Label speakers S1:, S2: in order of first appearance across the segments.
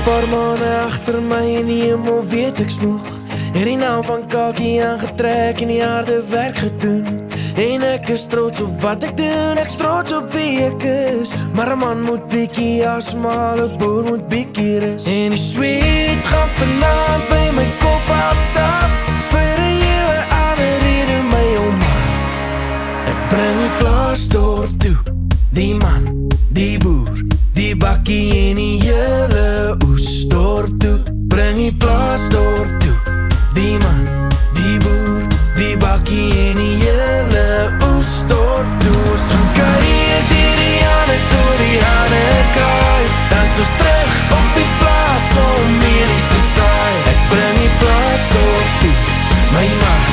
S1: Paar maanden achter my en die hemel weet ek smoeg. Het die naam van Kakie aangetrek en die harde werk gedoen. En ek is trots op wat ek doen, ek is trots op wie ek is. Maar 'n man moet bietjie asmaal, 'n boer moet bietjie rus. En die sweet gaan vanaand by my kop aftap. Vir 'n hele ander rede my maat. Ek bring die plaasdorp toe, die man, die boer, die bakkie en die hele oesdorp toe. Bring die plaasdorp toe, die man, die boer, die bakkie en die hele oesdorp toe. Ons gaan karrier dier die Janne door die Hannekaai. Dan soos terug op die plaas om mielies te saai. Ek bring die plaasdorp toe, my maat,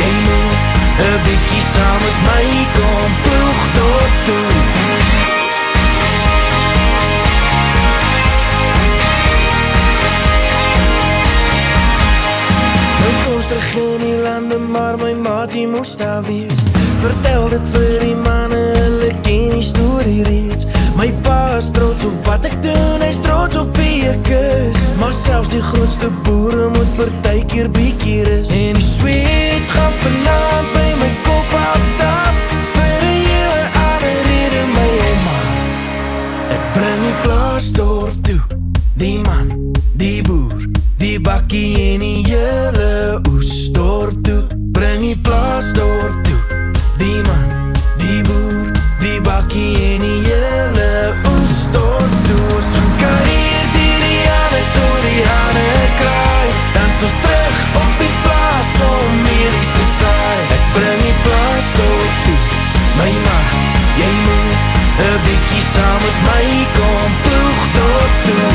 S1: jy moet 'n bietjie saam met my kom ploeg dorp toe. Terug in die lande, maar my maat die moes daar wees. Vertel dit vir die manne, hulle ken die storie reeds. My pa is trots op wat ek doen, hy is trots op wie ek is. Maar selfs die grootste boere moet partykeer bietjie rus. En die sweet gaan vanaand by my kop aftap. Vir 'n hele ander rede my maat. Ek bring die plaasdorp toe, die man, die boer, die bakkie en die hele oesdorp toe. Bring die plaasdorp toe, die man, die boer, die bakkie en die hele oesdorp toe. Ons gaan karrier dier die Janne door die Hannekaai. Dan soos terug op die plaas om mielies te saai. Ek bring die plaasdorp toe, my maat, jy moet 'n bietjie saam met my kom ploeg dorp toe.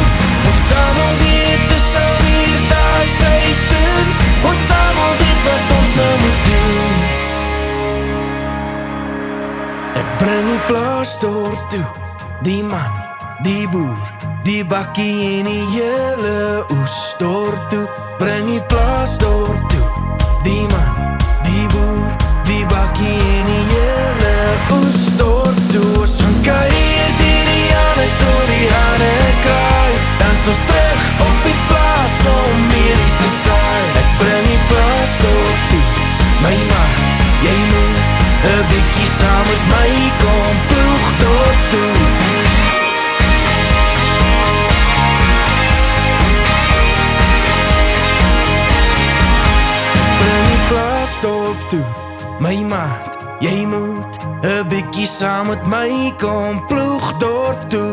S1: Ons almal weet dis alweer daai seisoen. Ons almal weet wat ons nou moet doen. Ek bring die plaasdorp toe, die man, die boer, die bakkie en die hele oesdorp toe. Bring die plaasdorp toe, die man, die boer, die bakkie en die hele oesdorp toe. Ons gaan karrier dier die Janne door die Hannekaai. Dan soos terug op die plaas om mielies te saai. Ek bring die plaasdorp toe, my maat, jy moet 'n bietjie saam met my kom ploeg dorp toe. Ek bring die plaasdorp toe, my maat, jy moet 'n bietjie saam met my kom ploeg dorp toe.